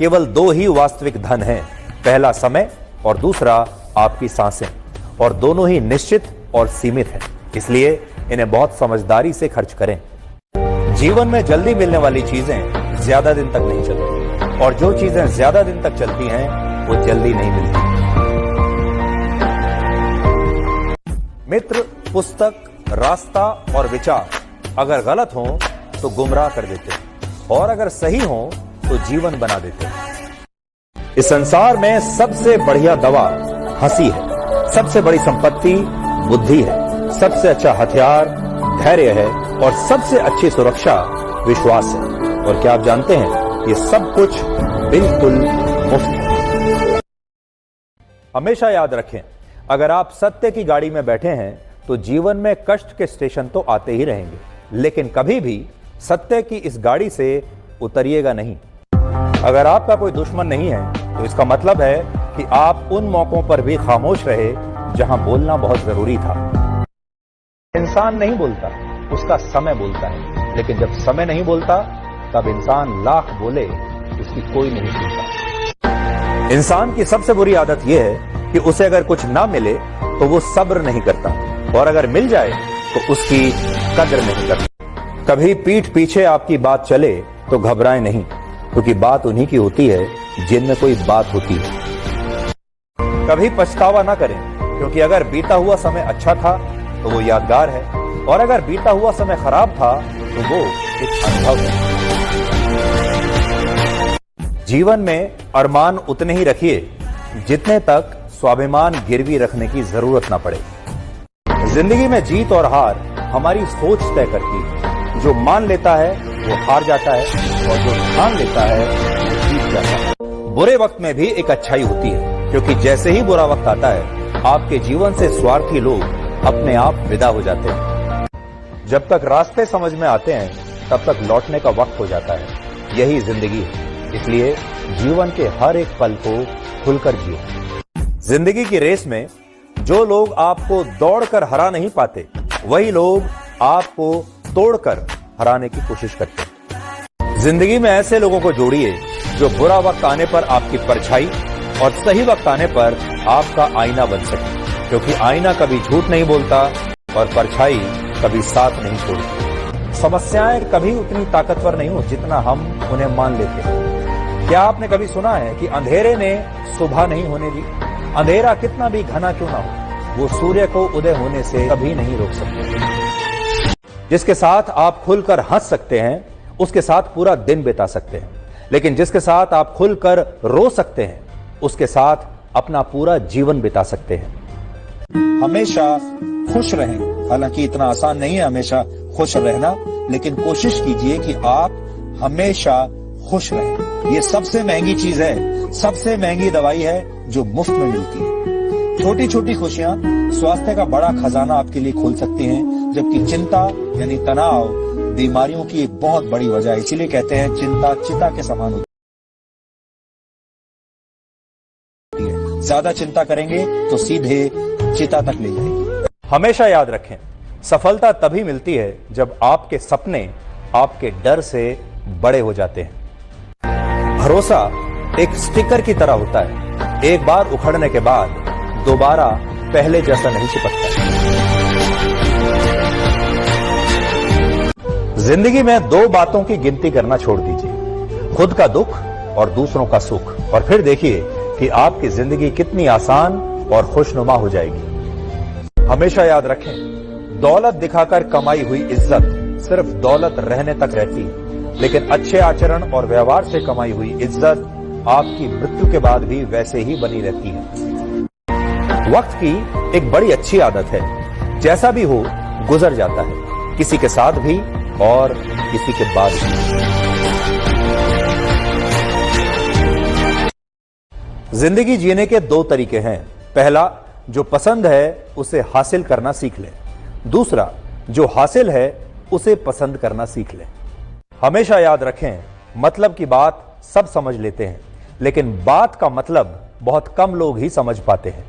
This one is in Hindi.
केवल दो ही वास्तविक धन हैं, पहला समय और दूसरा आपकी सांसें, और दोनों ही निश्चित और सीमित हैं। इसलिए इन्हें बहुत समझदारी से खर्च करें। जीवन में जल्दी मिलने वाली चीजें ज्यादा दिन तक नहीं चलती, और जो चीजें ज्यादा दिन तक चलती हैं वो जल्दी नहीं मिलती। मित्र, पुस्तक, रास्ता और विचार अगर गलत हो तो गुमराह कर देते हैं, और अगर सही हो तो जीवन बना देते हैं। इस संसार में सबसे बढ़िया दवा हंसी है, सबसे बड़ी संपत्ति बुद्धि है, सबसे अच्छा हथियार धैर्य है, और सबसे अच्छी सुरक्षा विश्वास है। और क्या आप जानते हैं, ये सब कुछ बिल्कुल मुफ्त है। हमेशा याद रखें, अगर आप सत्य की गाड़ी में बैठे हैं तो जीवन में कष्ट के स्टेशन तो आते ही रहेंगे, लेकिन कभी भी सत्य की इस गाड़ी से उतरिएगा नहीं। अगर आपका कोई दुश्मन नहीं है तो इसका मतलब है कि आप उन मौकों पर भी खामोश रहे जहां बोलना बहुत जरूरी था। इंसान नहीं बोलता, उसका समय बोलता है, लेकिन जब समय नहीं बोलता तब इंसान लाख बोले उसकी कोई नहीं सुनता। इंसान की सबसे बुरी आदत यह है कि उसे अगर कुछ ना मिले तो वो सब्र नहीं करता, और अगर मिल जाए तो उसकी कद्र नहीं करता। कभी पीठ पीछे आपकी बात चले तो घबराएं नहीं, क्योंकि बात उन्हीं की होती है जिनमें कोई बात होती है। कभी पछतावा ना करें, क्योंकि अगर बीता हुआ समय अच्छा था तो वो यादगार है, और अगर बीता हुआ समय खराब था तो वो एक अनुभव है। जीवन में अरमान उतने ही रखिए जितने तक स्वाभिमान गिरवी रखने की जरूरत ना पड़े। जिंदगी में जीत और हार हमारी सोच तय करती है। जो मान लेता है वो हार जाता है, और जो ठान लेता है वो जीत जाता है। बुरे वक्त में भी एक अच्छाई होती है, क्योंकि जैसे ही बुरा वक्त आता है आपके जीवन से स्वार्थी लोग अपने आप विदा हो जाते हैं। जब तक रास्ते समझ में आते हैं तब तक लौटने का वक्त हो जाता है। यही जिंदगी है, इसलिए जीवन के हर एक पल को खुलकर जिए। जिंदगी की रेस में जो लोग आपको दौड़कर हरा नहीं पाते, वही लोग आपको तोड़कर हराने की कोशिश करते हैं। जिंदगी में ऐसे लोगों को जोड़िए जो बुरा वक्त आने पर आपकी परछाई और सही वक्त आने पर आपका आईना बन सके, क्योंकि आईना कभी झूठ नहीं बोलता और परछाई कभी साथ नहीं छोड़ती। समस्याएं कभी उतनी ताकतवर नहीं हो जितना हम उन्हें मान लेते हैं। क्या आपने कभी सुना है कि अंधेरे ने सुबह नहीं होने दी? अंधेरा कितना भी घना क्यों ना हो, वो सूर्य को उदय होने से कभी नहीं रोक सकते। जिसके साथ आप खुलकर हंस सकते हैं उसके साथ पूरा दिन बिता सकते हैं, लेकिन जिसके साथ आप खुलकर रो सकते हैं उसके साथ अपना पूरा जीवन बिता सकते हैं। हमेशा खुश रहें। हालांकि इतना आसान नहीं है हमेशा खुश रहना, लेकिन कोशिश कीजिए कि आप हमेशा खुश रहें। ये सबसे महंगी चीज है, सबसे महंगी दवाई है जो मुफ्त में मिलती है। छोटी छोटी खुशियां स्वास्थ्य का बड़ा खजाना आपके लिए खोल सकती हैं, जबकि चिंता यानी तनाव बीमारियों की एक बहुत बड़ी वजह है। इसीलिए कहते हैं चिंता चिता के समान होती है। ज्यादा चिंता करेंगे तो सीधे चिता तक ले जाएगी। हमेशा याद रखें, सफलता तभी मिलती है जब आपके सपने आपके डर से बड़े हो जाते हैं। भरोसा एक स्टिकर की तरह होता है, एक बार उखड़ने के बाद दोबारा पहले जैसा नहीं चिपकता। जिंदगी में दो बातों की गिनती करना छोड़ दीजिए, खुद का दुख और दूसरों का सुख, और फिर देखिए कि आपकी जिंदगी कितनी आसान और खुशनुमा हो जाएगी। हमेशा याद रखें, दौलत दिखाकर कमाई हुई इज्जत सिर्फ दौलत रहने तक रहती है, लेकिन अच्छे आचरण और व्यवहार से कमाई हुई इज्जत आपकी मृत्यु के बाद भी वैसे ही बनी रहती है। वक्त की एक बड़ी अच्छी आदत है, जैसा भी हो गुजर जाता है, किसी के साथ भी और किसी के बाद भी। जिंदगी जीने के दो तरीके हैं। पहला, जो पसंद है उसे हासिल करना सीख ले। दूसरा, जो हासिल है उसे पसंद करना सीख ले। हमेशा याद रखें, मतलब की बात सब समझ लेते हैं, लेकिन बात का मतलब बहुत कम लोग ही समझ पाते हैं।